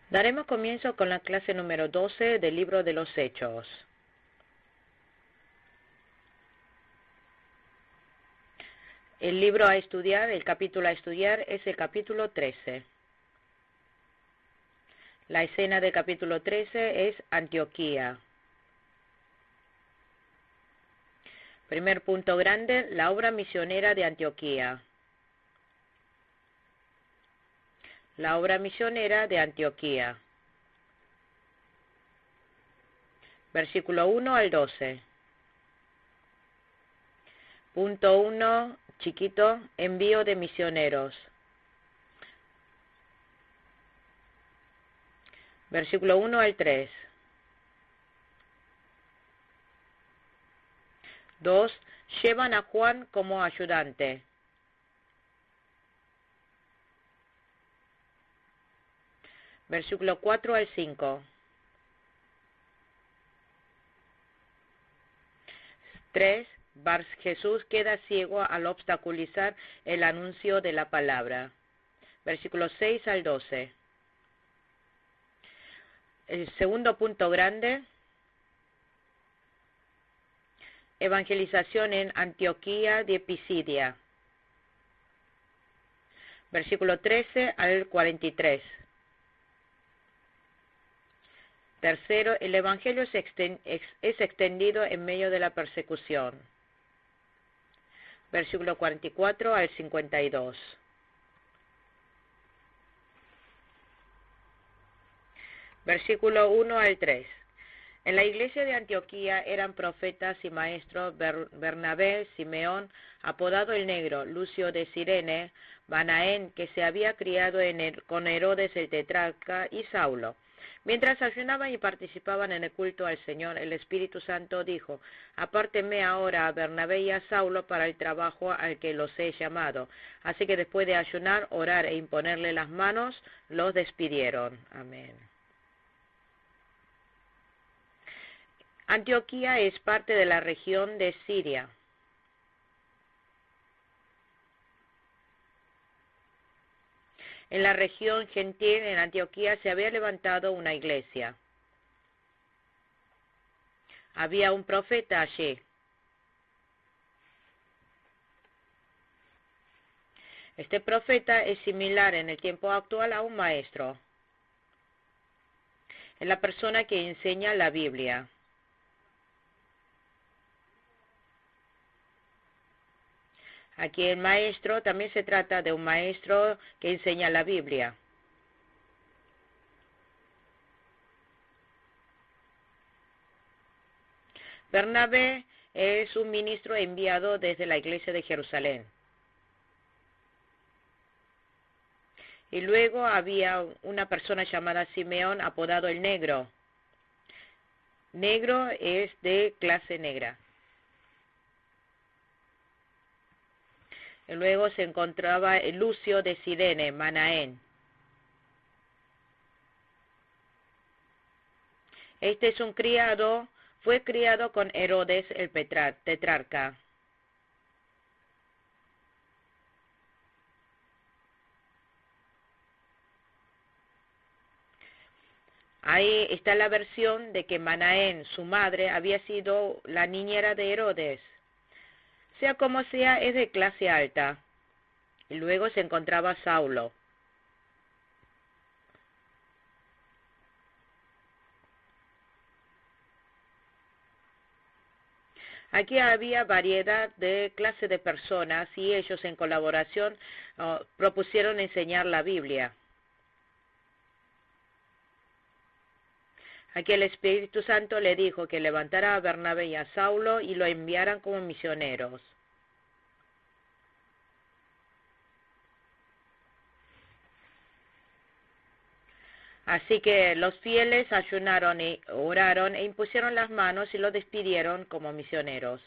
Daremos comienzo con la clase número 12 del libro de los Hechos. El libro a estudiar, el capítulo a estudiar es el capítulo 13. La escena del capítulo 13 es Antioquía. Primer punto grande, la obra misionera de Antioquía. La obra misionera de Antioquía. Versículo 1 al 12. Punto 1, chiquito, envío de misioneros. Versículo 1 al 3. 2. Llevan a Juan como ayudante. Versículo 4 al 5. 3. Jesús queda ciego al obstaculizar el anuncio de la palabra. Versículos 6 al 12. El segundo punto grande, evangelización en Antioquía de Pisidia. Versículo 13 al 43. Tercero, el evangelio es extendido en medio de la persecución. Versículo 44 al 52. Versículo 1 al 3. En la iglesia de Antioquía eran profetas y maestros Bernabé, Simeón, apodado el Negro, Lucio de Cirene, Manaén, que se había criado con Herodes el tetrarca, y Saulo. Mientras ayunaban y participaban en el culto al Señor, el Espíritu Santo dijo: apártenme ahora a Bernabé y a Saulo para el trabajo al que los he llamado. Así que después de ayunar, orar e imponerle las manos, los despidieron. Amén. Antioquía es parte de la región de Siria. En la región gentil, en Antioquía, se había levantado una iglesia. Había un profeta allí. Este profeta es similar en el tiempo actual a un maestro. Es la persona que enseña la Biblia. Aquí el maestro también se trata de un maestro que enseña la Biblia. Bernabé es un ministro enviado desde la iglesia de Jerusalén. Y luego había una persona llamada Simeón, apodado el Negro. Negro es de clase negra. Y luego se encontraba el Lucio de Cirene, Manaén. Este es un criado, fue criado con Herodes el tetrarca. Ahí está la versión de que Manaén, su madre, había sido la niñera de Herodes. Sea como sea, es de clase alta. Y luego se encontraba Saulo. Aquí había variedad de clase de personas y ellos en colaboración propusieron enseñar la Biblia. Aquí el Espíritu Santo le dijo que levantara a Bernabé y a Saulo y lo enviaran como misioneros. Así que los fieles ayunaron y oraron e impusieron las manos y lo despidieron como misioneros.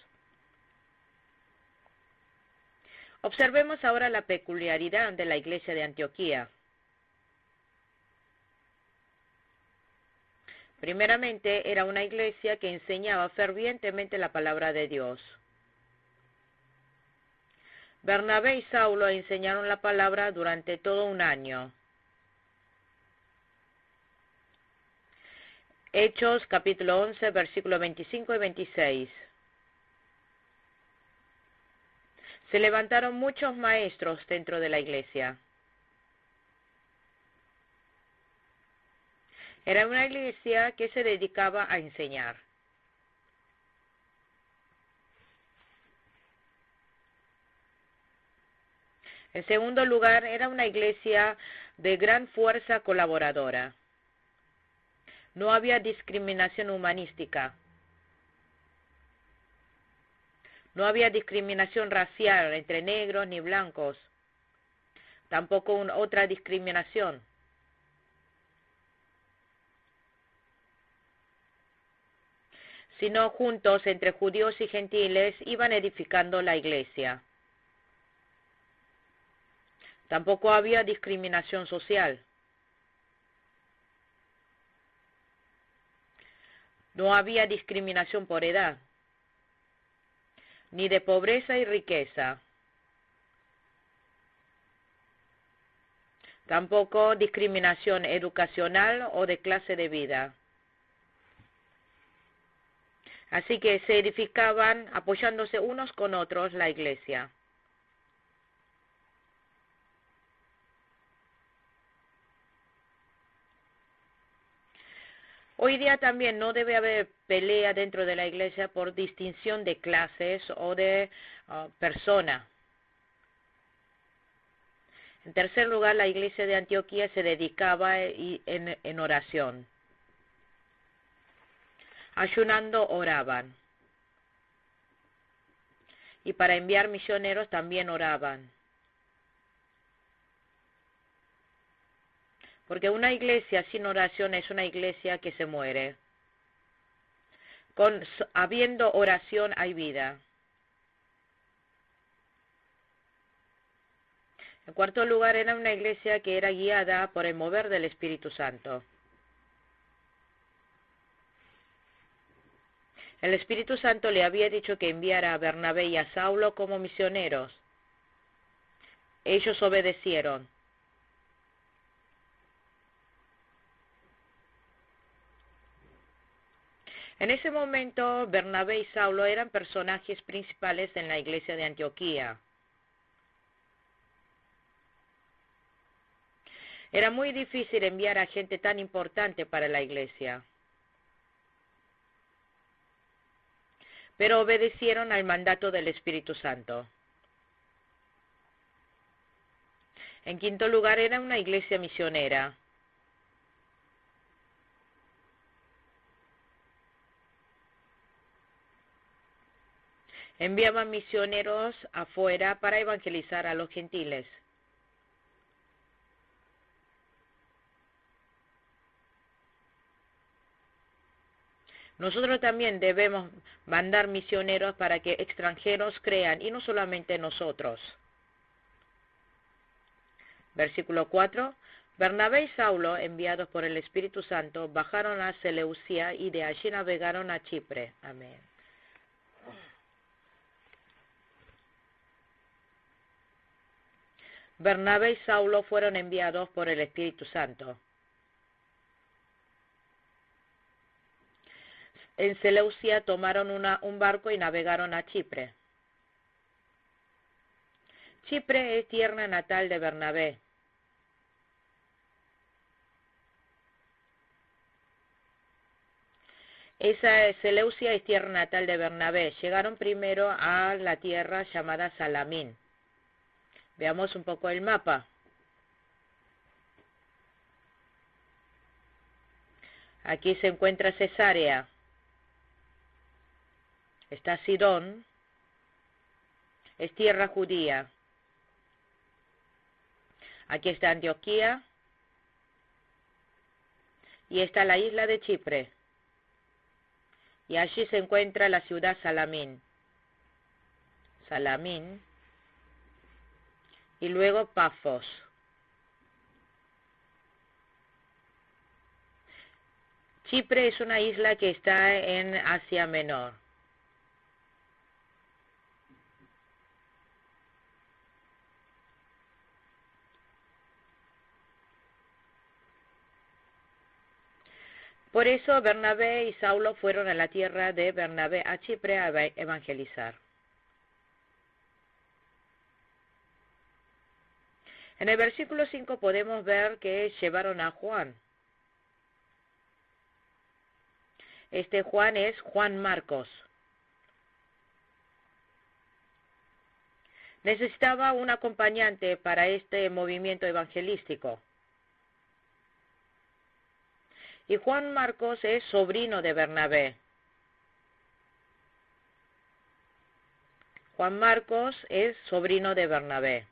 Observemos ahora la peculiaridad de la iglesia de Antioquía. Primeramente, era una iglesia que enseñaba fervientemente la palabra de Dios. Bernabé y Saulo enseñaron la palabra durante todo un año. Hechos capítulo 11, versículos 25 y 26. Se levantaron muchos maestros dentro de la iglesia. Era una iglesia que se dedicaba a enseñar. En segundo lugar, era una iglesia de gran fuerza colaboradora. No había discriminación humanística. No había discriminación racial entre negros ni blancos. Tampoco otra discriminación. Sino juntos entre judíos y gentiles iban edificando la iglesia. Tampoco había discriminación social. No había discriminación por edad, ni de pobreza y riqueza. Tampoco discriminación educacional o de clase de vida. Así que se edificaban apoyándose unos con otros la iglesia. Hoy día también no debe haber pelea dentro de la iglesia por distinción de clases o de persona. En tercer lugar, la iglesia de Antioquía se dedicaba en oración. Ayunando oraban. Y para enviar misioneros también oraban. Porque una iglesia sin oración es una iglesia que se muere. Habiendo oración hay vida. En cuarto lugar, era una iglesia que era guiada por el mover del Espíritu Santo. El Espíritu Santo le había dicho que enviara a Bernabé y a Saulo como misioneros. Ellos obedecieron. En ese momento, Bernabé y Saulo eran personajes principales en la iglesia de Antioquía. Era muy difícil enviar a gente tan importante para la iglesia. Pero obedecieron al mandato del Espíritu Santo. En quinto lugar, era una iglesia misionera. Enviaban misioneros afuera para evangelizar a los gentiles. Nosotros también debemos mandar misioneros para que extranjeros crean, y no solamente nosotros. Versículo 4. Bernabé y Saulo, enviados por el Espíritu Santo, bajaron a Seleucia y de allí navegaron a Chipre. Amén. Bernabé y Saulo fueron enviados por el Espíritu Santo. En Seleucia tomaron un barco y navegaron a Chipre. Chipre es tierra natal de Bernabé. Esa Seleucia es tierra natal de Bernabé. Llegaron primero a la tierra llamada Salamín. Veamos un poco el mapa. Aquí se encuentra Cesarea. Está Sidón. Es tierra judía. Aquí está Antioquía. Y está la isla de Chipre. Y allí se encuentra la ciudad Salamín. Salamín. Y luego Pafos. Chipre es una isla que está en Asia Menor. Por eso Bernabé y Saulo fueron a la tierra de Bernabé, a Chipre, a evangelizar. En el versículo 5 podemos ver que llevaron a Juan. Este Juan es Juan Marcos. Necesitaba un acompañante para este movimiento evangelístico. Y Juan Marcos es sobrino de Bernabé. Juan Marcos es sobrino de Bernabé.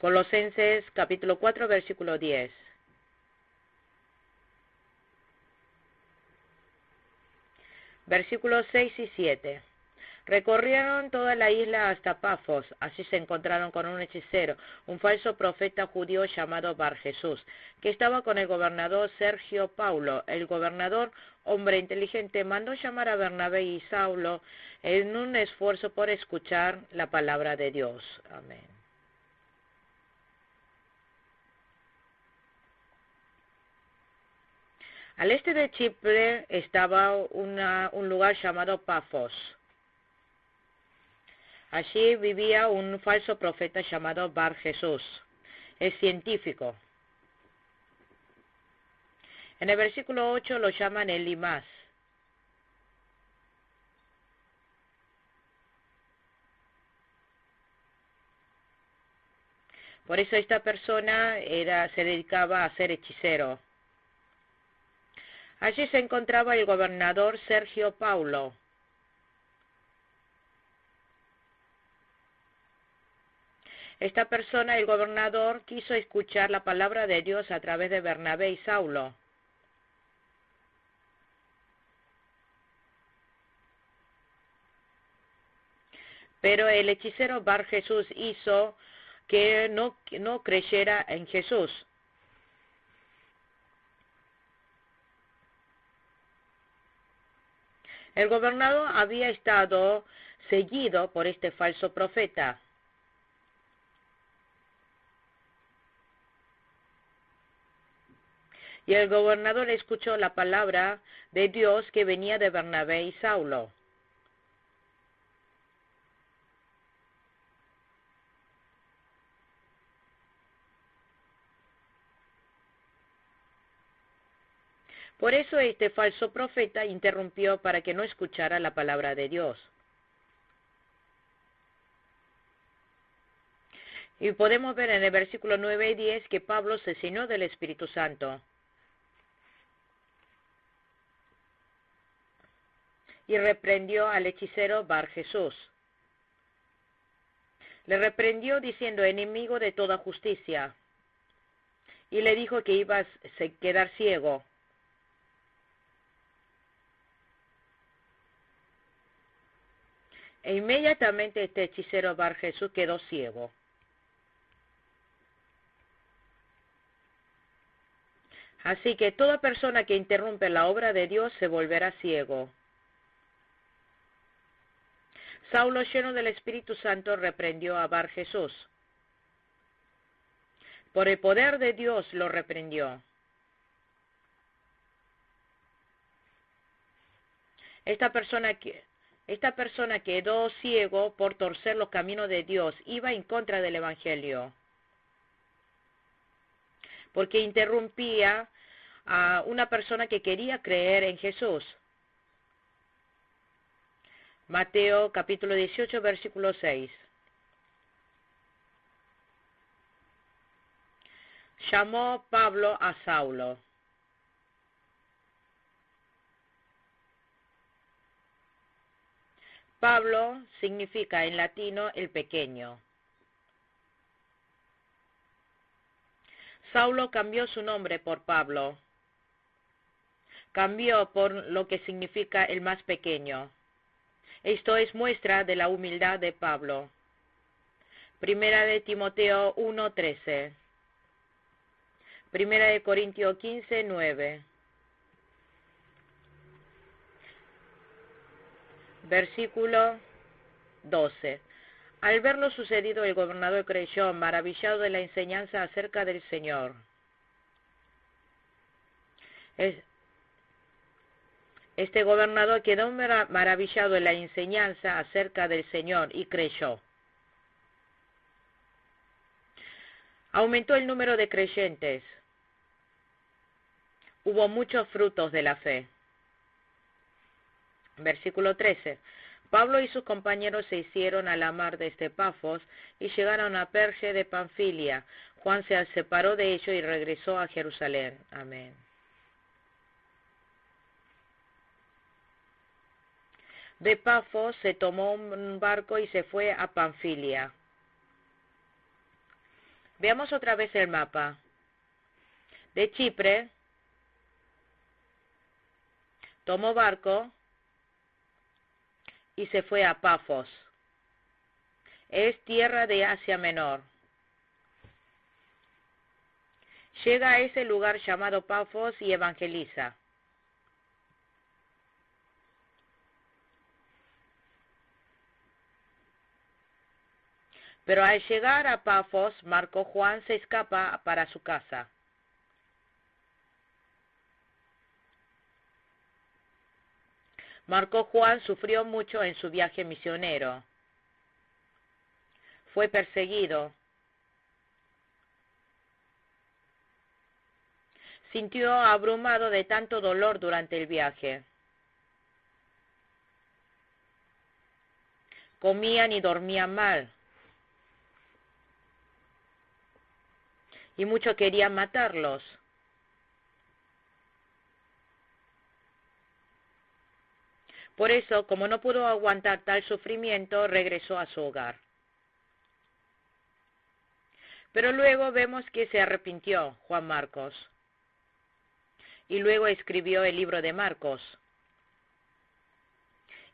Colosenses capítulo 4, versículo 10. Versículos 6 y 7. Recorrieron toda la isla hasta Pafos. Allí se encontraron con un hechicero, un falso profeta judío llamado Bar Jesús, que estaba con el gobernador Sergio Paulo. El gobernador, hombre inteligente, mandó llamar a Bernabé y Saulo en un esfuerzo por escuchar la palabra de Dios. Amén. Al este de Chipre estaba un lugar llamado Pafos. Allí vivía un falso profeta llamado Bar Jesús. Es científico. En el versículo 8 lo llaman Elimas. Por eso esta persona se dedicaba a ser hechicero. Allí se encontraba el gobernador Sergio Paulo. Esta persona, el gobernador, quiso escuchar la palabra de Dios a través de Bernabé y Saulo. Pero el hechicero Bar Jesús hizo que no creyera en Jesús. El gobernador había estado seguido por este falso profeta. Y el gobernador escuchó la palabra de Dios que venía de Bernabé y Saulo. Por eso este falso profeta interrumpió para que no escuchara la palabra de Dios. Y podemos ver en el versículo 9 y 10 que Pablo se llenó del Espíritu Santo. Y reprendió al hechicero Bar Jesús. Le reprendió diciendo, enemigo de toda justicia. Y le dijo que iba a quedar ciego. E inmediatamente este hechicero Bar Jesús quedó ciego. Así que toda persona que interrumpe la obra de Dios se volverá ciego. Saulo, lleno del Espíritu Santo, reprendió a Bar Jesús. Por el poder de Dios lo reprendió. Esta persona quedó ciego por torcer los caminos de Dios, iba en contra del Evangelio, porque interrumpía a una persona que quería creer en Jesús. Mateo capítulo 18, versículo 6. Llamó Pablo a Saulo. Pablo significa en latino el pequeño. Saulo cambió su nombre por Pablo. Cambió por lo que significa el más pequeño. Esto es muestra de la humildad de Pablo. Primera de Timoteo 1:13. Primera de Corintios 15:9. Versículo 12. Al ver lo sucedido, el gobernador creyó, maravillado de la enseñanza acerca del Señor. Este gobernador quedó maravillado en la enseñanza acerca del Señor y creyó. Aumentó el número de creyentes. Hubo muchos frutos de la fe. Versículo 13. Pablo y sus compañeros se hicieron a la mar desde Pafos y llegaron a Perge de Panfilia. Juan se separó de ellos y regresó a Jerusalén. Amén. De Pafos se tomó un barco y se fue a Panfilia. Veamos otra vez el mapa. De Chipre tomó barco y se fue a Pafos. Es tierra de Asia Menor. Llega a ese lugar llamado Pafos y evangeliza. Pero al llegar a Pafos, Marco Juan se escapa para su casa. Marco Juan sufrió mucho en su viaje misionero. Fue perseguido. Sintió abrumado de tanto dolor durante el viaje. Comían y dormían mal. Y muchos querían matarlos. Por eso, como no pudo aguantar tal sufrimiento, regresó a su hogar. Pero luego vemos que se arrepintió Juan Marcos. Y luego escribió el libro de Marcos.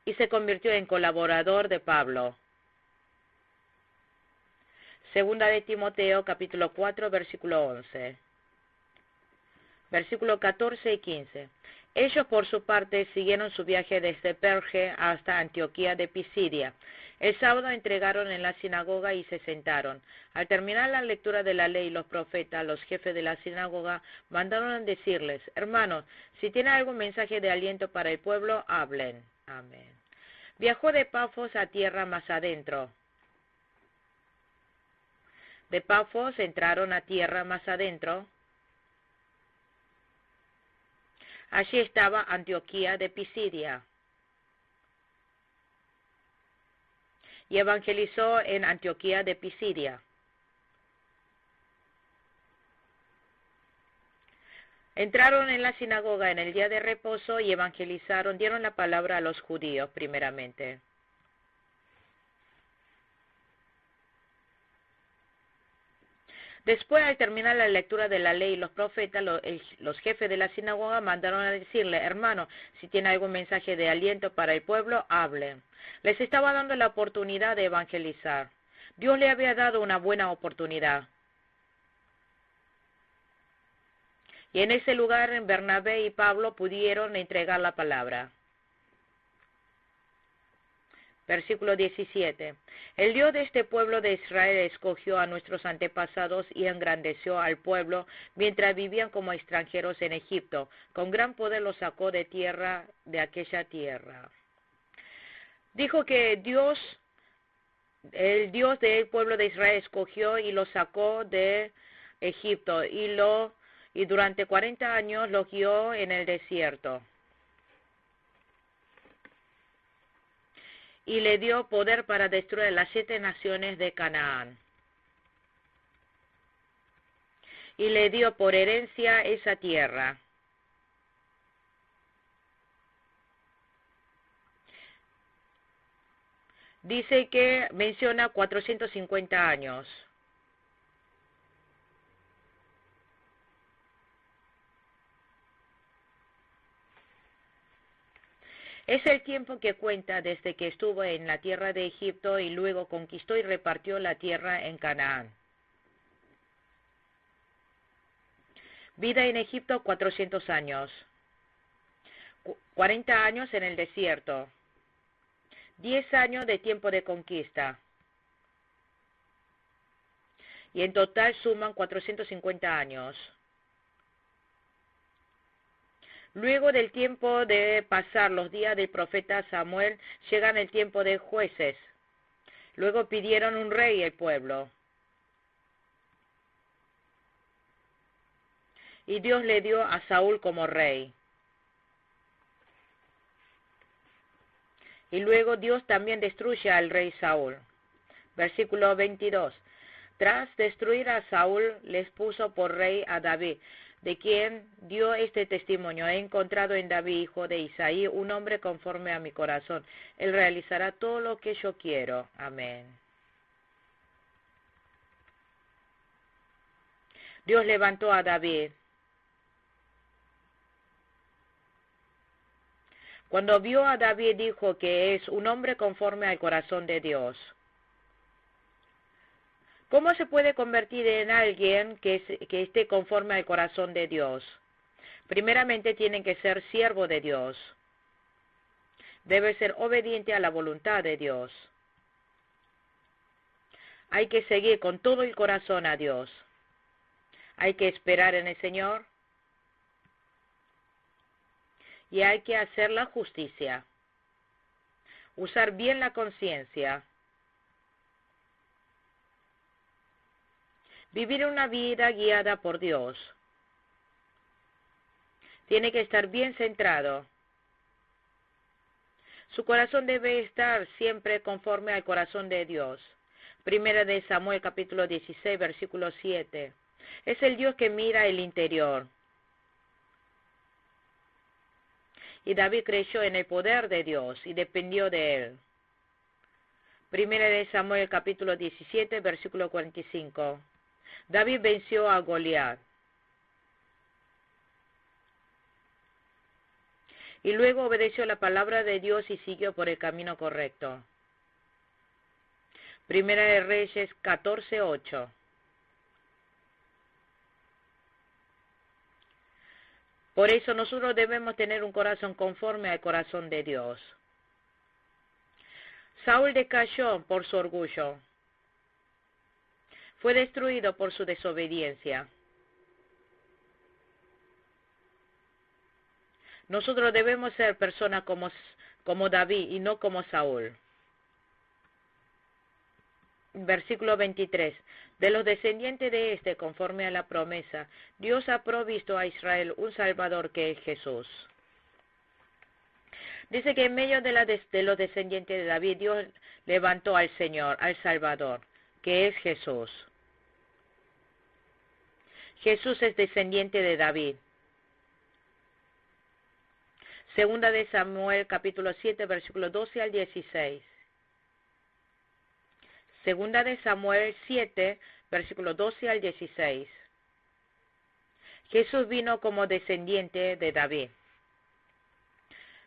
Y se convirtió en colaborador de Pablo. Segunda de Timoteo, capítulo 4, versículo 11. Versículo 14 y 15. Ellos, por su parte, siguieron su viaje desde Perge hasta Antioquía de Pisidia. El sábado entregaron en la sinagoga y se sentaron. Al terminar la lectura de la ley y los profetas, los jefes de la sinagoga mandaron a decirles: hermanos, si tienen algún mensaje de aliento para el pueblo, hablen. Amén. Viajó de Pafos a tierra más adentro. De Pafos entraron a tierra más adentro. Allí estaba Antioquía de Pisidia. Y evangelizó en Antioquía de Pisidia. Entraron en la sinagoga en el día de reposo y evangelizaron, dieron la palabra a los judíos primeramente. Después, al terminar la lectura de la ley y los profetas, los jefes de la sinagoga mandaron a decirle: hermano, si tiene algún mensaje de aliento para el pueblo, hablen. Les estaba dando la oportunidad de evangelizar. Dios le había dado una buena oportunidad. Y en ese lugar, Bernabé y Pablo pudieron entregar la palabra. Versículo 17. El Dios de este pueblo de Israel escogió a nuestros antepasados y engrandeció al pueblo mientras vivían como extranjeros en Egipto. Con gran poder los sacó de aquella tierra. Dijo que el Dios del pueblo de Israel escogió y los sacó de Egipto y durante 40 años los guió en el desierto. Y le dio poder para destruir las 7 naciones de Canaán. Y le dio por herencia esa tierra. Dice que menciona 450 años. Es el tiempo que cuenta desde que estuvo en la tierra de Egipto y luego conquistó y repartió la tierra en Canaán. Vida en Egipto, 400 años. 40 años en el desierto. 10 años de tiempo de conquista. Y en total suman 450 años. Luego del tiempo de pasar los días del profeta Samuel, llegan el tiempo de jueces. Luego pidieron un rey el pueblo. Y Dios le dio a Saúl como rey. Y luego Dios también destruye al rey Saúl. Versículo 22. Tras destruir a Saúl, les puso por rey a David, de quien dio este testimonio: he encontrado en David, hijo de Isaí, un hombre conforme a mi corazón. Él realizará todo lo que yo quiero. Amén. Dios levantó a David. Cuando vio a David, dijo que es un hombre conforme al corazón de Dios. ¿Cómo se puede convertir en alguien que esté conforme al corazón de Dios? Primeramente tienen que ser siervo de Dios. Debe ser obediente a la voluntad de Dios. Hay que seguir con todo el corazón a Dios. Hay que esperar en el Señor. Y hay que hacer la justicia. Usar bien la conciencia. Vivir una vida guiada por Dios. Tiene que estar bien centrado. Su corazón debe estar siempre conforme al corazón de Dios. Primera de Samuel capítulo 16, versículo 7. Es el Dios que mira el interior. Y David creyó en el poder de Dios y dependió de él. Primera de Samuel capítulo 17, versículo 45. David venció a Goliat. Y luego obedeció la palabra de Dios y siguió por el camino correcto. Primera de Reyes 14, 8. Por eso nosotros debemos tener un corazón conforme al corazón de Dios. Saúl decayó por su orgullo. Fue destruido por su desobediencia. Nosotros debemos ser personas como David y no como Saúl. Versículo 23. De los descendientes de este, conforme a la promesa, Dios ha provisto a Israel un Salvador que es Jesús. Dice que en medio de los descendientes de David, Dios levantó al Señor, al Salvador, que es Jesús. Jesús es descendiente de David. Segunda de Samuel, capítulo 7, versículos 12 al 16. Segunda de Samuel 7, versículos 12 al 16. Jesús vino como descendiente de David.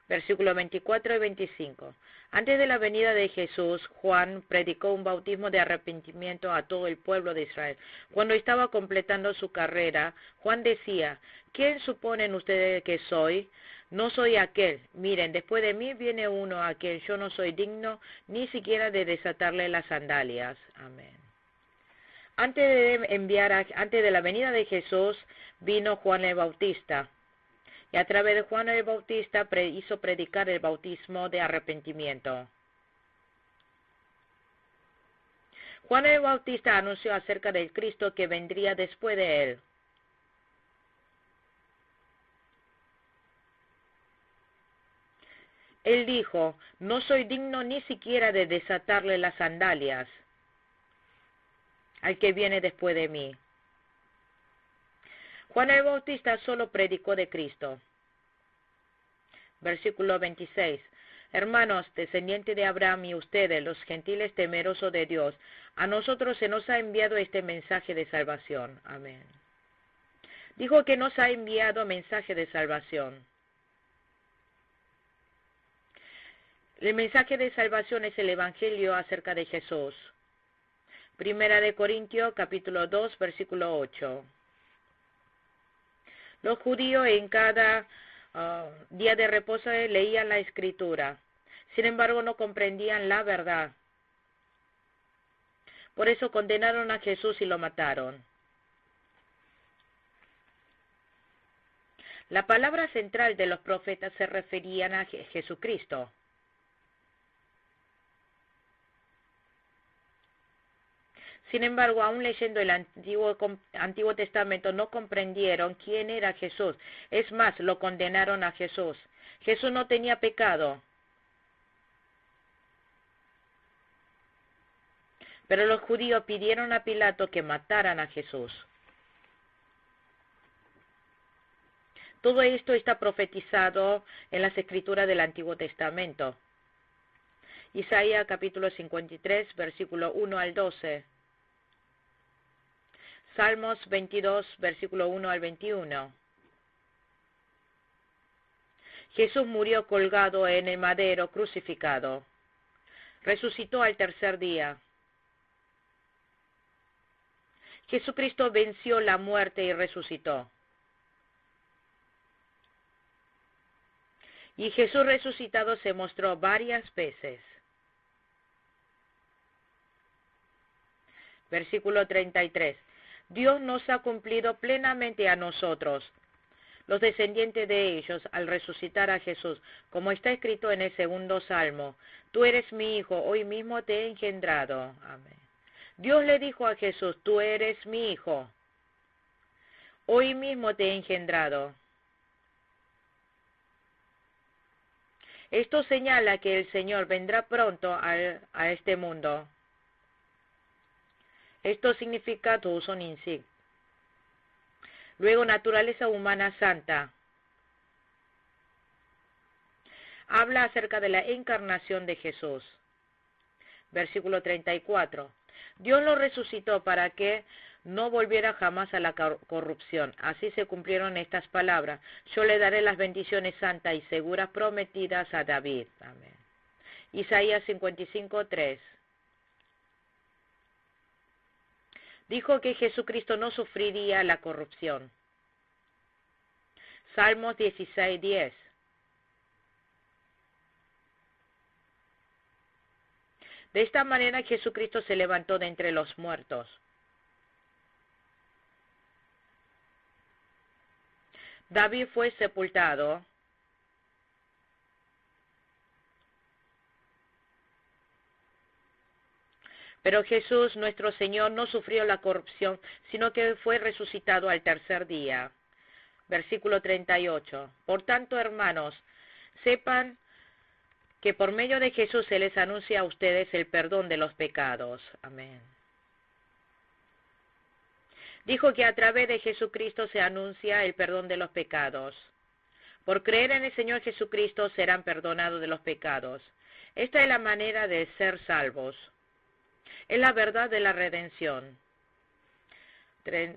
Versículos 24 y 25. Antes de la venida de Jesús, Juan predicó un bautismo de arrepentimiento a todo el pueblo de Israel. Cuando estaba completando su carrera, Juan decía: ¿quién suponen ustedes que soy? No soy aquel. Miren, después de mí viene uno a quien yo no soy digno ni siquiera de desatarle las sandalias. Amén. Antes de la venida de Jesús, vino Juan el Bautista. Y a través de Juan el Bautista hizo predicar el bautismo de arrepentimiento. Juan el Bautista anunció acerca del Cristo que vendría después de él. Él dijo: no soy digno ni siquiera de desatarle las sandalias al que viene después de mí. Juan el Bautista solo predicó de Cristo. Versículo 26. Hermanos, descendientes de Abraham y ustedes, los gentiles temerosos de Dios, a nosotros se nos ha enviado este mensaje de salvación. Amén. Dijo que nos ha enviado mensaje de salvación. El mensaje de salvación es el Evangelio acerca de Jesús. Primera de Corintios, capítulo 2, versículo 8. Los judíos en cada día de reposo leían la Escritura. Sin embargo, no comprendían la verdad. Por eso condenaron a Jesús y lo mataron. La palabra central de los profetas se referían a Jesucristo. Sin embargo, aún leyendo el Antiguo Testamento no comprendieron quién era Jesús. Es más, lo condenaron a Jesús. Jesús no tenía pecado. Pero los judíos pidieron a Pilato que mataran a Jesús. Todo esto está profetizado en las escrituras del Antiguo Testamento. Isaías capítulo 53, versículo 1 al 12. Salmos 22, versículo 1 al 21. Jesús murió colgado en el madero, crucificado. Resucitó al tercer día. Jesucristo venció la muerte y resucitó. Y Jesús resucitado se mostró varias veces. Versículo 33. Dios nos ha cumplido plenamente a nosotros, los descendientes de ellos, al resucitar a Jesús, como está escrito en el segundo Salmo. Tú eres mi hijo, hoy mismo te he engendrado. Amén. Dios le dijo a Jesús, tú eres mi hijo, hoy mismo te he engendrado. Esto señala que el Señor vendrá pronto a este mundo. Esto significa Tucson Insig. Luego, naturaleza humana santa. Habla acerca de la encarnación de Jesús. Versículo 34. Dios lo resucitó para que no volviera jamás a la corrupción. Así se cumplieron estas palabras. Yo le daré las bendiciones santas y seguras prometidas a David. Amén. Isaías 55, 3. Dijo que Jesucristo no sufriría la corrupción. Salmos 16, 10. De esta manera Jesucristo se levantó de entre los muertos. David fue sepultado. Pero Jesús, nuestro Señor, no sufrió la corrupción, sino que fue resucitado al tercer día. Versículo 38. Por tanto, hermanos, sepan que por medio de Jesús se les anuncia a ustedes el perdón de los pecados. Amén. Dijo que a través de Jesucristo se anuncia el perdón de los pecados. Por creer en el Señor Jesucristo serán perdonados de los pecados. Esta es la manera de ser salvos. Es la verdad de la redención.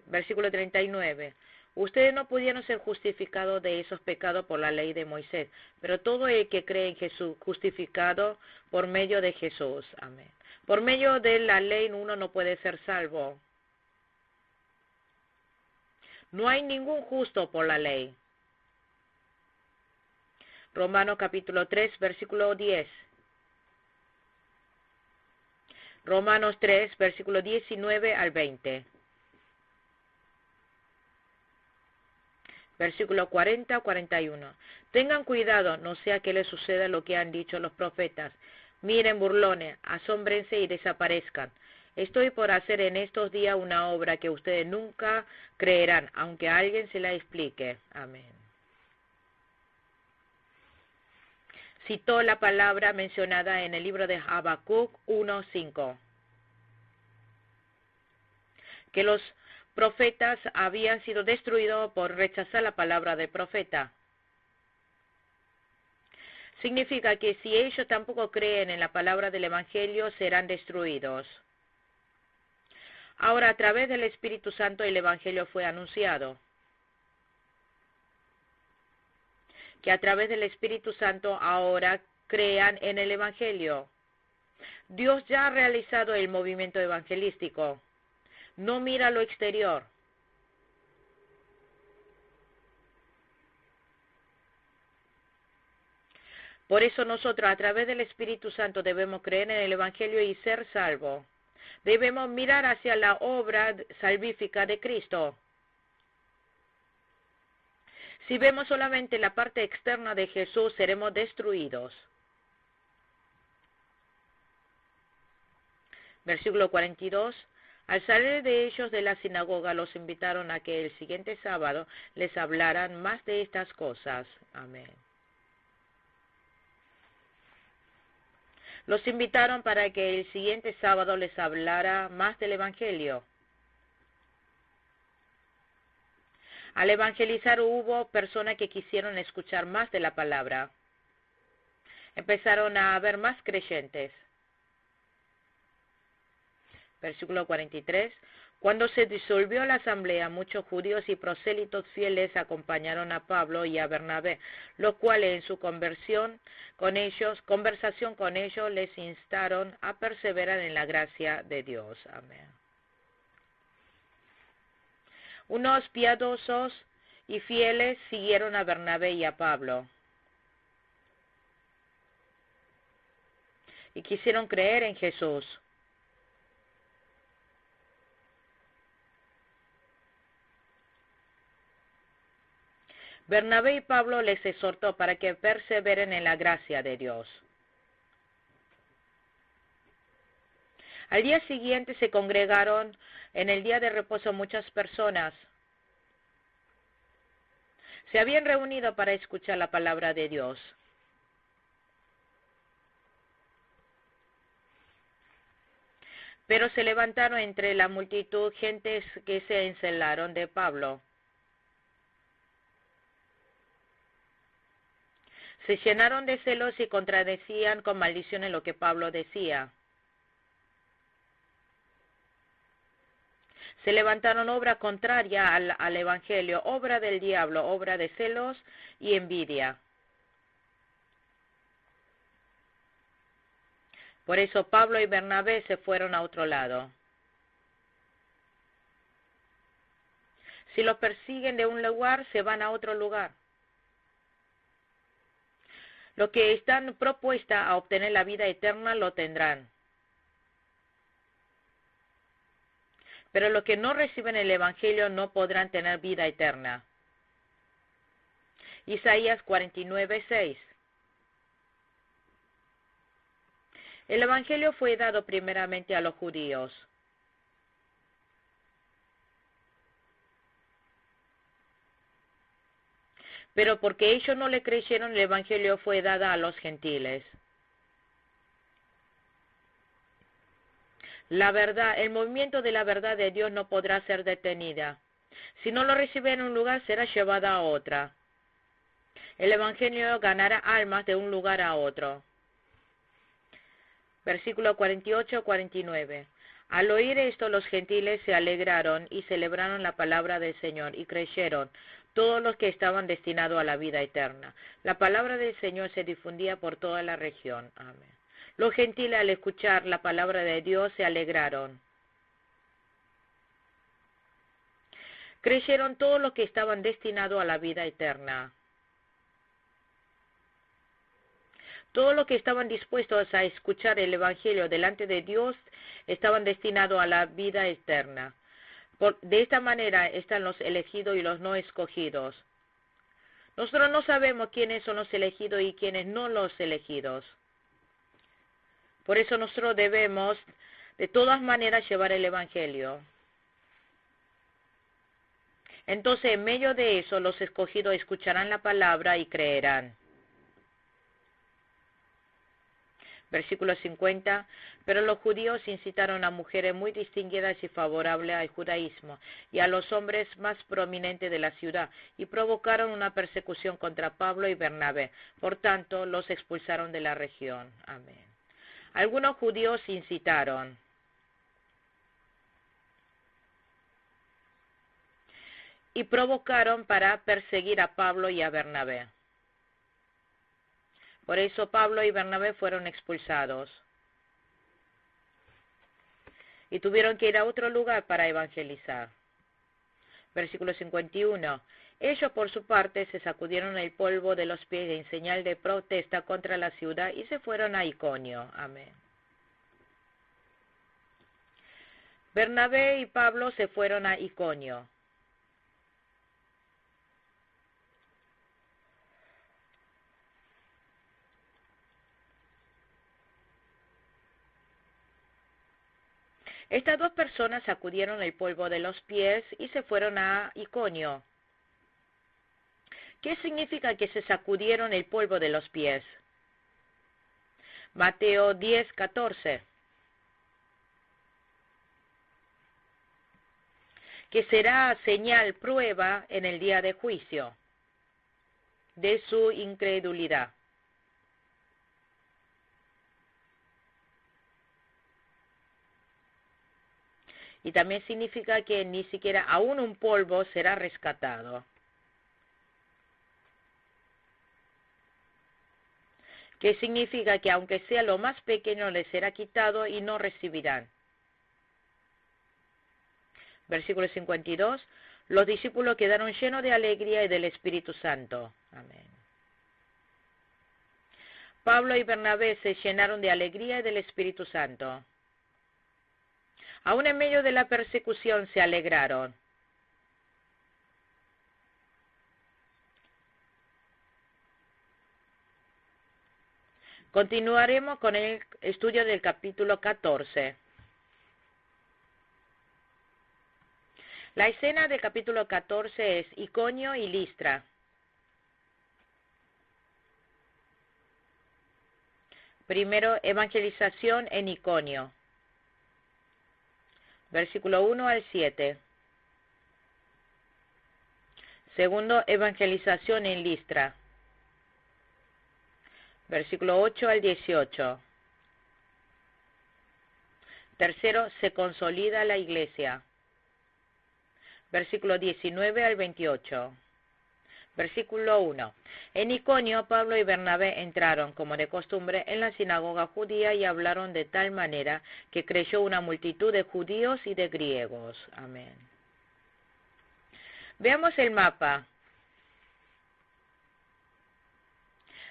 Versículo 39. Ustedes no pudieron ser justificados de esos pecados por la ley de Moisés, pero todo el que cree en Jesús, justificado por medio de Jesús. Amén. Por medio de la ley uno no puede ser salvo. No hay ningún justo por la ley. Romanos capítulo 3, versículo 10. Romanos 3, versículo 19 al 20. Versículo 40 a 41. Tengan cuidado, no sea que les suceda lo que han dicho los profetas. Miren, burlones, asómbrense y desaparezcan. Estoy por hacer en estos días una obra que ustedes nunca creerán, aunque alguien se la explique. Amén. Citó la palabra mencionada en el libro de Habacuc 1:5. Que los profetas habían sido destruidos por rechazar la palabra del profeta. Significa que si ellos tampoco creen en la palabra del Evangelio, serán destruidos. Ahora, a través del Espíritu Santo, el Evangelio fue anunciado. Que a través del Espíritu Santo ahora crean en el Evangelio. Dios ya ha realizado el movimiento evangelístico. No mira lo exterior. Por eso nosotros a través del Espíritu Santo debemos creer en el Evangelio y ser salvos. Debemos mirar hacia la obra salvífica de Cristo. Si vemos solamente la parte externa de Jesús, seremos destruidos. Versículo 42. Al salir de ellos de la sinagoga, los invitaron a que el siguiente sábado les hablaran más de estas cosas. Amén. Los invitaron para que el siguiente sábado les hablara más del Evangelio. Al evangelizar hubo personas que quisieron escuchar más de la palabra. Empezaron a haber más creyentes. Versículo 43. Cuando se disolvió la asamblea, muchos judíos y prosélitos fieles acompañaron a Pablo y a Bernabé, los cuales en su conversación con ellos les instaron a perseverar en la gracia de Dios. Amén. Unos piadosos y fieles siguieron a Bernabé y a Pablo y quisieron creer en Jesús. Bernabé y Pablo les exhortó para que perseveren en la gracia de Dios. Al día siguiente se congregaron en el día de reposo muchas personas. Se habían reunido para escuchar la palabra de Dios. Pero se levantaron entre la multitud gentes que se encelaron de Pablo. Se llenaron de celos y contradecían con maldiciones lo que Pablo decía. Se levantaron obra contraria al Evangelio, obra del diablo, obra de celos y envidia. Por eso Pablo y Bernabé se fueron a otro lado. Si los persiguen de un lugar, se van a otro lugar. Los que están propuestos a obtener la vida eterna lo tendrán. Pero los que no reciben el Evangelio no podrán tener vida eterna. Isaías 49:6. El Evangelio fue dado primeramente a los judíos. Pero porque ellos no le creyeron, el Evangelio fue dado a los gentiles. La verdad, el movimiento de la verdad de Dios no podrá ser detenida. Si no lo recibe en un lugar, será llevada a otra. El Evangelio ganará almas de un lugar a otro. Versículo 48-49. Al oír esto, los gentiles se alegraron y celebraron la palabra del Señor y creyeron todos los que estaban destinados a la vida eterna. La palabra del Señor se difundía por toda la región. Amén. Los gentiles al escuchar la palabra de Dios se alegraron. Creyeron todos los que estaban destinados a la vida eterna. Todos los que estaban dispuestos a escuchar el Evangelio delante de Dios estaban destinados a la vida eterna. De esta manera están los elegidos y los no escogidos. Nosotros no sabemos quiénes son los elegidos y quiénes no los elegidos. Por eso nosotros debemos de todas maneras llevar el Evangelio. Entonces, en medio de eso, los escogidos escucharán la palabra y creerán. Versículo 50. Pero los judíos incitaron a mujeres muy distinguidas y favorables al judaísmo y a los hombres más prominentes de la ciudad y provocaron una persecución contra Pablo y Bernabé. Por tanto, los expulsaron de la región. Amén. Algunos judíos incitaron. Y provocaron para perseguir a Pablo y a Bernabé. Por eso Pablo y Bernabé fueron expulsados. Y tuvieron que ir a otro lugar para evangelizar. Versículo 51. Ellos por su parte se sacudieron el polvo de los pies en señal de protesta contra la ciudad y se fueron a Iconio. Amén. Bernabé y Pablo se fueron a Iconio. Estas dos personas sacudieron el polvo de los pies y se fueron a Iconio. ¿Qué significa que se sacudieron el polvo de los pies? Mateo 10:14. Que será señal, prueba en el día de juicio de su incredulidad. Y también significa que ni siquiera aún un polvo será rescatado. Que significa que aunque sea lo más pequeño les será quitado y no recibirán. Versículo 52. Los discípulos quedaron llenos de alegría y del Espíritu Santo. Amén. Pablo y Bernabé se llenaron de alegría y del Espíritu Santo. Aún en medio de la persecución se alegraron. Continuaremos con el estudio del capítulo 14. La escena del capítulo 14 es Iconio y Listra. Primero, evangelización en Iconio. Versículo 1 al 7. Segundo, evangelización en Listra. Versículo 8 al 18. Tercero, se consolida la iglesia. Versículo 19 al 28. Versículo 1. En Iconio, Pablo y Bernabé entraron, como de costumbre, en la sinagoga judía y hablaron de tal manera que creyó una multitud de judíos y de griegos. Amén. Veamos el mapa.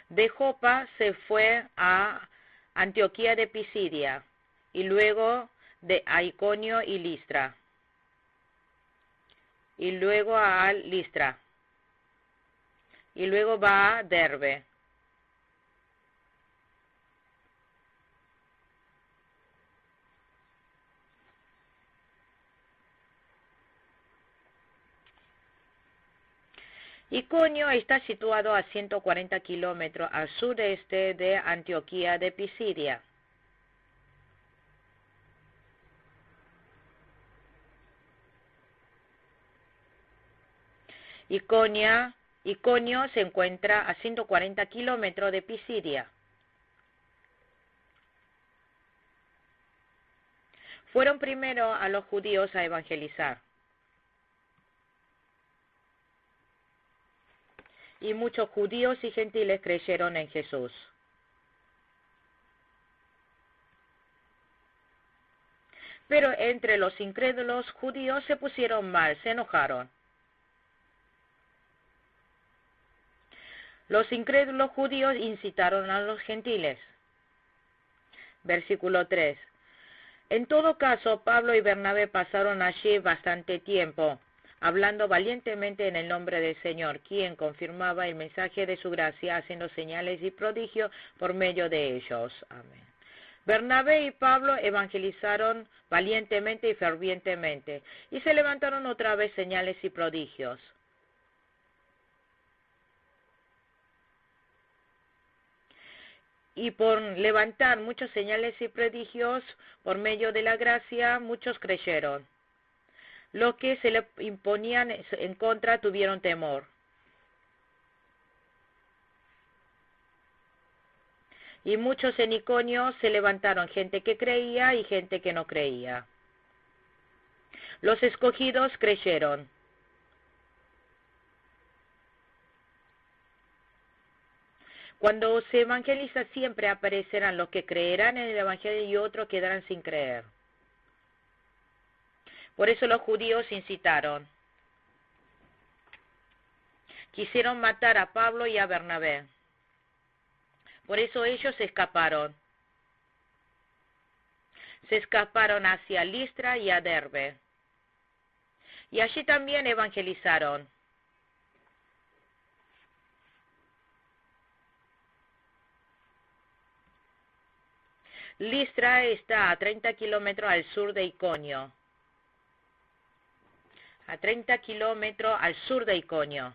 De Jopa se fue a Antioquía de Pisidia y luego a Iconio y Listra. Y luego a Listra. Y luego va a Derbe. Iconio está situado a 140 kilómetros al sureste de Antioquía de Pisidia. Iconio se encuentra a 140 kilómetros de Pisidia. Fueron primero a los judíos a evangelizar. Y muchos judíos y gentiles creyeron en Jesús. Pero entre los incrédulos judíos se pusieron mal, se enojaron. Los incrédulos judíos incitaron a los gentiles. Versículo 3. En todo caso, Pablo y Bernabé pasaron allí bastante tiempo, hablando valientemente en el nombre del Señor, quien confirmaba el mensaje de su gracia, haciendo señales y prodigios por medio de ellos. Amén. Bernabé y Pablo evangelizaron valientemente y fervientemente, y se levantaron otra vez señales y prodigios. Y por levantar muchas señales y prodigios por medio de la gracia, muchos creyeron. Los que se le imponían en contra tuvieron temor. Y muchos en Iconio se levantaron, gente que creía y gente que no creía. Los escogidos creyeron. Cuando se evangeliza siempre aparecerán los que creerán en el evangelio y otros quedarán sin creer. Por eso los judíos incitaron. Quisieron matar a Pablo y a Bernabé. Por eso ellos se escaparon. Se escaparon hacia Listra y a Derbe. Y allí también evangelizaron. Listra está a 30 kilómetros al sur de Iconio. A 30 kilómetros al sur de Iconio.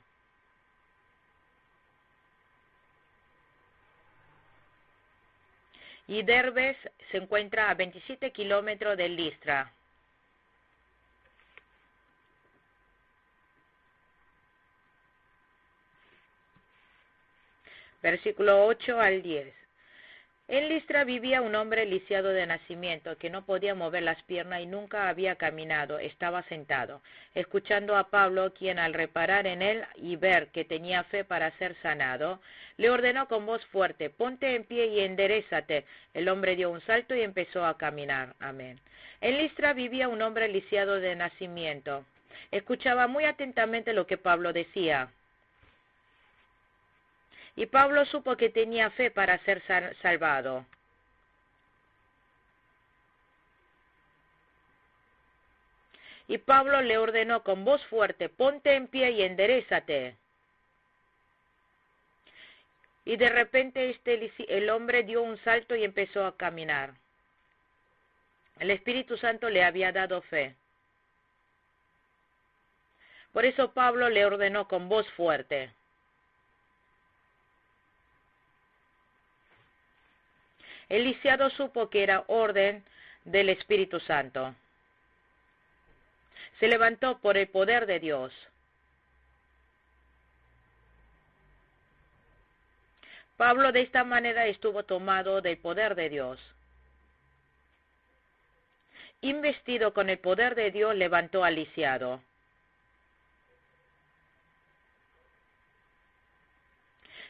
Y Derbes se encuentra a 27 kilómetros de Listra. Versículo 8 al 10. En Listra vivía un hombre lisiado de nacimiento, que no podía mover las piernas y nunca había caminado. Estaba sentado, escuchando a Pablo, quien al reparar en él y ver que tenía fe para ser sanado, le ordenó con voz fuerte: ponte en pie y enderézate. El hombre dio un salto y empezó a caminar. Amén. En Listra vivía un hombre lisiado de nacimiento. Escuchaba muy atentamente lo que Pablo decía. Y Pablo supo que tenía fe para ser salvado. Y Pablo le ordenó con voz fuerte: ponte en pie y enderézate. Y de repente el hombre dio un salto y empezó a caminar. El Espíritu Santo le había dado fe. Por eso Pablo le ordenó con voz fuerte. El lisiado supo que era orden del Espíritu Santo. Se levantó por el poder de Dios. Pablo de esta manera estuvo tomado del poder de Dios. Investido con el poder de Dios, levantó al lisiado.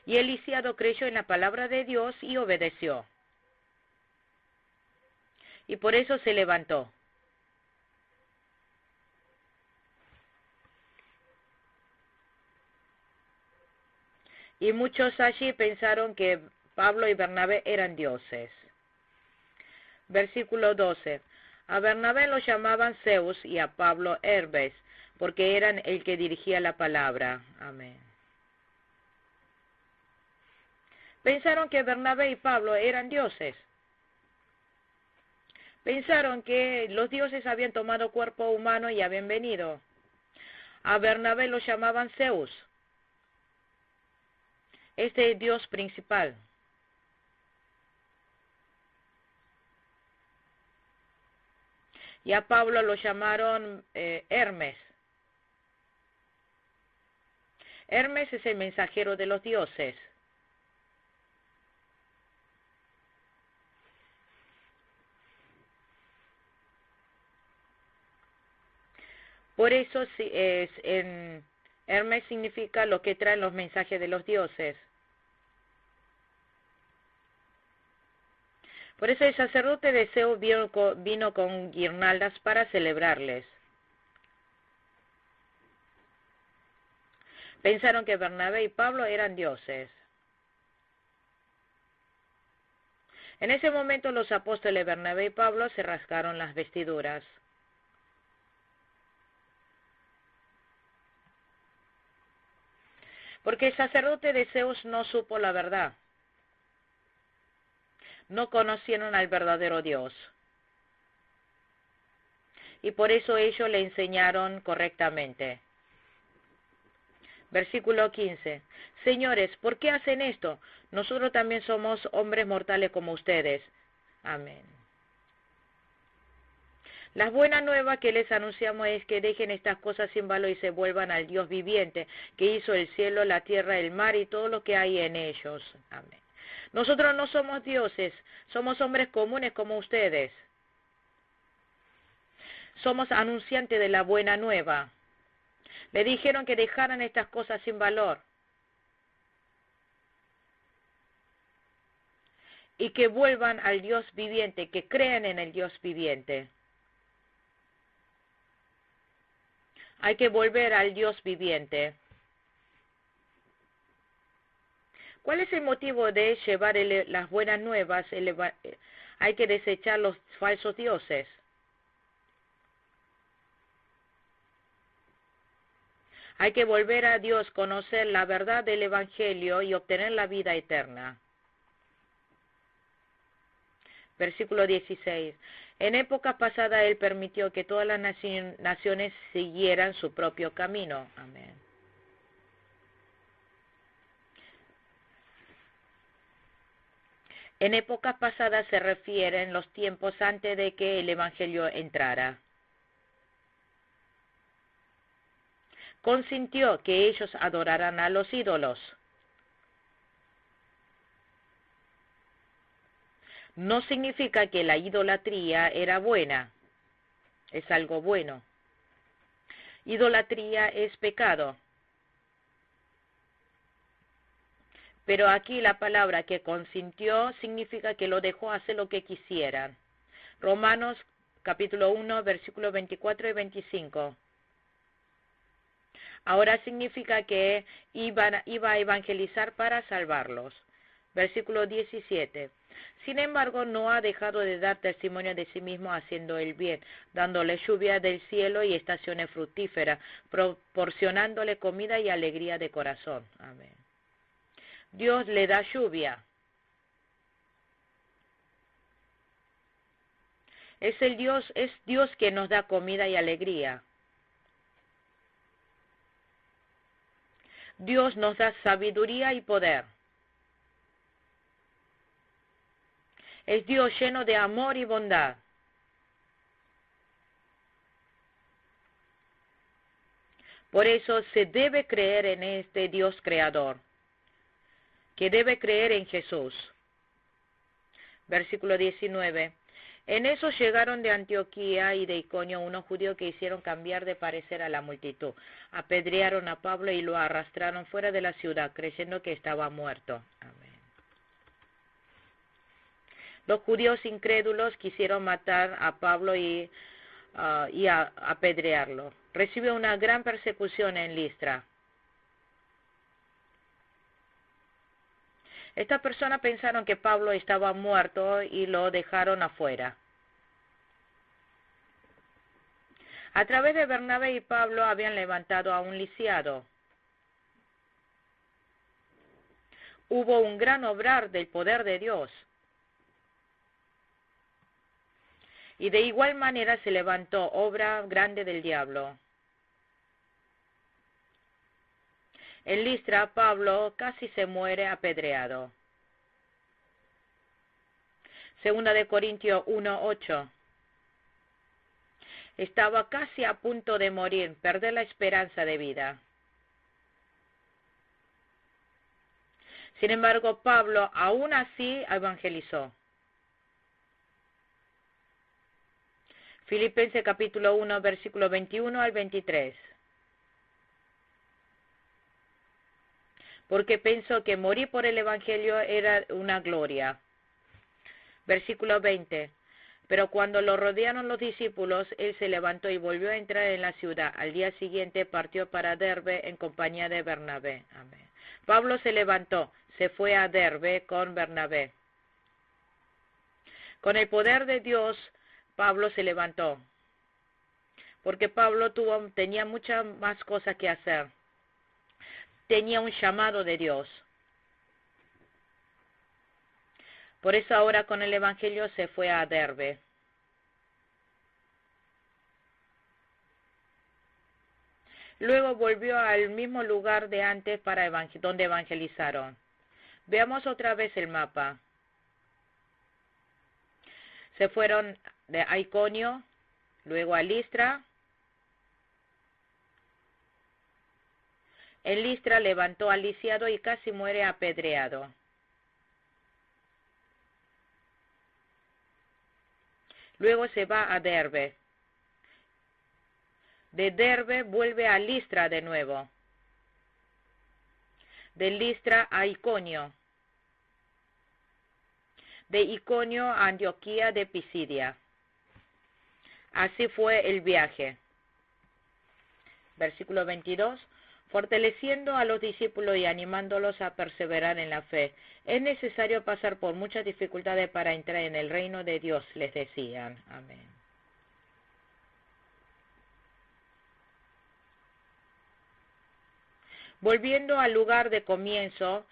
Y el lisiado creyó en la palabra de Dios y obedeció. Y por eso se levantó. Y muchos allí pensaron que Pablo y Bernabé eran dioses. Versículo 12. A Bernabé lo llamaban Zeus y a Pablo Hermes, porque eran el que dirigía la palabra. Amén. Pensaron que Bernabé y Pablo eran dioses. Pensaron que los dioses habían tomado cuerpo humano y habían venido. A Bernabé lo llamaban Zeus, este dios principal. Y a Pablo lo llamaron Hermes. Hermes es el mensajero de los dioses. Por eso Hermes significa lo que traen los mensajes de los dioses. Por eso el sacerdote de Zeus vino con guirnaldas para celebrarles. Pensaron que Bernabé y Pablo eran dioses. En ese momento los apóstoles Bernabé y Pablo se rasgaron las vestiduras. Porque el sacerdote de Zeus no supo la verdad. No conocieron al verdadero Dios. Y por eso ellos le enseñaron correctamente. Versículo 15. Señores, ¿por qué hacen esto? Nosotros también somos hombres mortales como ustedes. Amén. La buena nueva que les anunciamos es que dejen estas cosas sin valor y se vuelvan al Dios viviente, que hizo el cielo, la tierra, el mar y todo lo que hay en ellos. Amén. Nosotros no somos dioses, somos hombres comunes como ustedes. Somos anunciantes de la buena nueva. Le dijeron que dejaran estas cosas sin valor y que vuelvan al Dios viviente, que crean en el Dios viviente. Hay que volver al Dios viviente. ¿Cuál es el motivo de llevar las buenas nuevas? Hay que desechar los falsos dioses. Hay que volver a Dios, conocer la verdad del Evangelio y obtener la vida eterna. Versículo 16. En épocas pasadas Él permitió que todas las naciones siguieran su propio camino. Amén. En épocas pasadas se refieren los tiempos antes de que el Evangelio entrara. Consintió que ellos adoraran a los ídolos. No significa que la idolatría era buena, es algo bueno. Idolatría es pecado. Pero aquí la palabra que consintió significa que lo dejó hacer lo que quisieran. Romanos capítulo 1, versículos 24 y 25. Ahora significa que iba a evangelizar para salvarlos. Versículo 17. Sin embargo, no ha dejado de dar testimonio de sí mismo haciendo el bien, dándole lluvia del cielo y estaciones fructíferas, proporcionándole comida y alegría de corazón. Amén. Dios le da lluvia. Es Dios que nos da comida y alegría. Dios nos da sabiduría y poder. Es Dios lleno de amor y bondad. Por eso se debe creer en este Dios creador, que debe creer en Jesús. Versículo 19. En eso llegaron de Antioquía y de Iconio unos judíos que hicieron cambiar de parecer a la multitud. Apedrearon a Pablo y lo arrastraron fuera de la ciudad, creyendo que estaba muerto. Amén. Los judíos incrédulos quisieron matar a Pablo y apedrearlo. Recibió una gran persecución en Listra. Estas personas pensaron que Pablo estaba muerto y lo dejaron afuera. A través de Bernabé y Pablo habían levantado a un lisiado. Hubo un gran obrar del poder de Dios. Y de igual manera se levantó obra grande del diablo. En Listra, Pablo casi se muere apedreado. Segunda de Corintios 1:8. Estaba casi a punto de morir, perder la esperanza de vida. Sin embargo, Pablo aún así evangelizó. Filipenses capítulo 1, versículo 21 al 23. Porque pensó que morir por el Evangelio era una gloria. Versículo 20. Pero cuando lo rodearon los discípulos, él se levantó y volvió a entrar en la ciudad. Al día siguiente partió para Derbe en compañía de Bernabé. Amén. Pablo se levantó, se fue a Derbe con Bernabé. Con el poder de Dios, Pablo se levantó, porque Pablo tenía muchas más cosas que hacer. Tenía un llamado de Dios. Por eso ahora con el Evangelio se fue a Derbe. Luego volvió al mismo lugar de antes donde evangelizaron. Veamos otra vez el mapa. Se fueron de Iconio, luego a Listra. En Listra levantó al lisiado y casi muere apedreado. Luego se va a Derbe. De Derbe vuelve a Listra de nuevo. De Listra a Iconio. De Iconio a Antioquía de Pisidia. Así fue el viaje. Versículo 22. Fortaleciendo a los discípulos y animándolos a perseverar en la fe. Es necesario pasar por muchas dificultades para entrar en el reino de Dios, les decían. Amén. Volviendo al lugar de comienzo,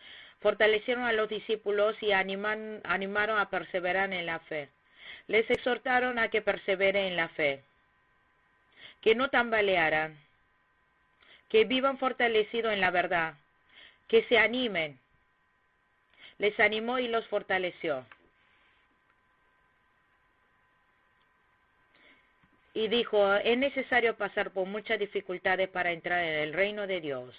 Fortalecieron a los discípulos y animaron a perseverar en la fe. Les exhortaron a que perseveren en la fe, que no tambalearan, que vivan fortalecidos en la verdad, que se animen. Les animó y los fortaleció. Y dijo, es necesario pasar por muchas dificultades para entrar en el reino de Dios.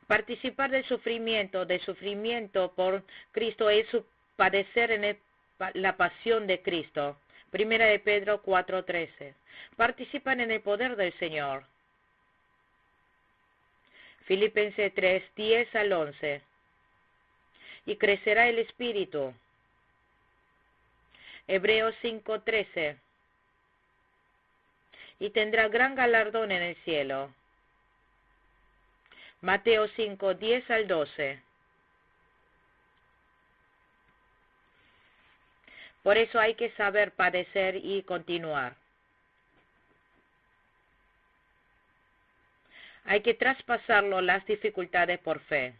Participar del sufrimiento por Cristo es padecer en la pasión de Cristo. Primera de Pedro 4:13. Participan en el poder del Señor. Filipenses 3:10-11. Y crecerá el Espíritu. Hebreos 5:13. Y tendrá gran galardón en el cielo. Mateo 5:10-12. Por eso hay que saber padecer y continuar. Hay que traspasarlo las dificultades por fe.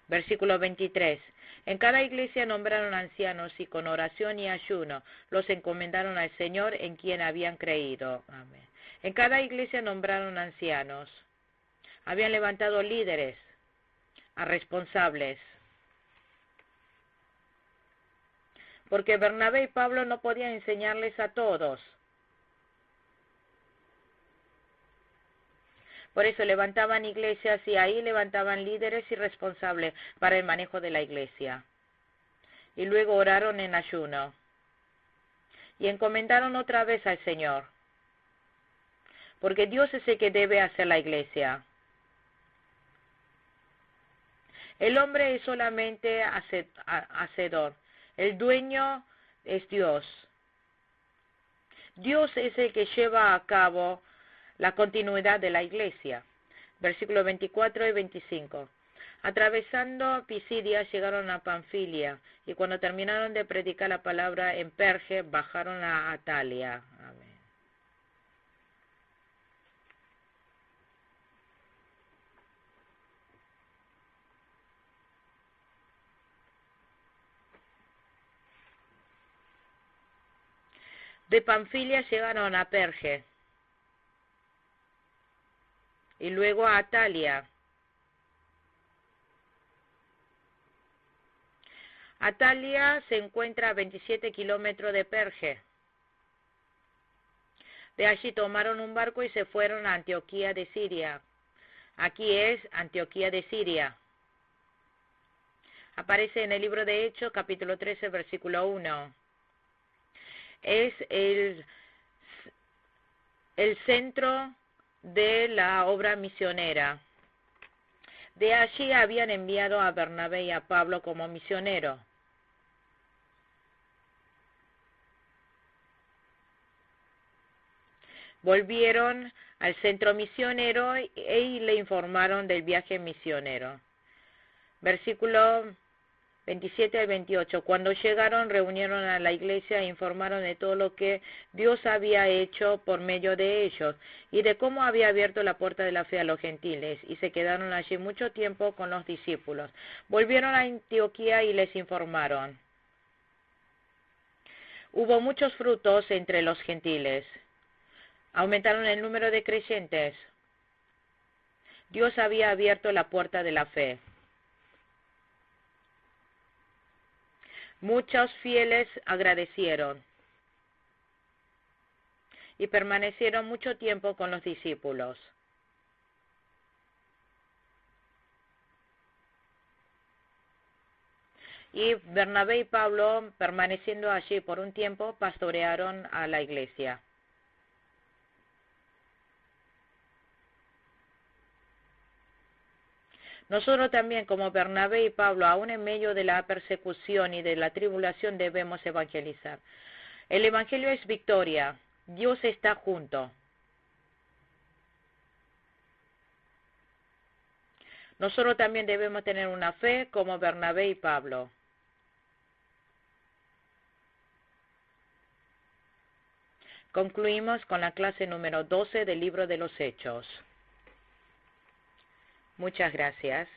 Versículo 23. En cada iglesia nombraron ancianos y con oración y ayuno los encomendaron al Señor en quien habían creído. Amén. En cada iglesia nombraron ancianos. Habían levantado líderes, a responsables. Porque Bernabé y Pablo no podían enseñarles a todos. Por eso levantaban iglesias y ahí levantaban líderes y responsables para el manejo de la iglesia. Y luego oraron en ayuno. Y encomendaron otra vez al Señor. Porque Dios es el que debe hacer la iglesia. El hombre es solamente hacedor. El dueño es Dios. Dios es el que lleva a cabo la continuidad de la iglesia. Versículos 24 y 25. Atravesando Pisidia llegaron a Panfilia, y cuando terminaron de predicar la palabra en Perge, bajaron a Atalia. Amén. De Panfilia llegaron a Perge, y luego a Atalia. Atalia se encuentra a 27 kilómetros de Perge. De allí tomaron un barco y se fueron a Antioquía de Siria. Aquí es Antioquía de Siria. Aparece en el libro de Hechos, capítulo 13, versículo 1. Es el centro de la obra misionera. De allí habían enviado a Bernabé y a Pablo como misioneros. Volvieron al centro misionero y le informaron del viaje misionero. Versículo 27 al 28. Cuando llegaron, reunieron a la iglesia e informaron de todo lo que Dios había hecho por medio de ellos y de cómo había abierto la puerta de la fe a los gentiles, y se quedaron allí mucho tiempo con los discípulos. Volvieron a Antioquía y les informaron. Hubo muchos frutos entre los gentiles. Aumentaron el número de creyentes. Dios había abierto la puerta de la fe. Muchos fieles agradecieron y permanecieron mucho tiempo con los discípulos. Y Bernabé y Pablo, permaneciendo allí por un tiempo, pastorearon a la iglesia. Nosotros también, como Bernabé y Pablo, aún en medio de la persecución y de la tribulación, debemos evangelizar. El evangelio es victoria. Dios está junto. Nosotros también debemos tener una fe como Bernabé y Pablo. Concluimos con la clase número 12 del libro de los Hechos. Muchas gracias.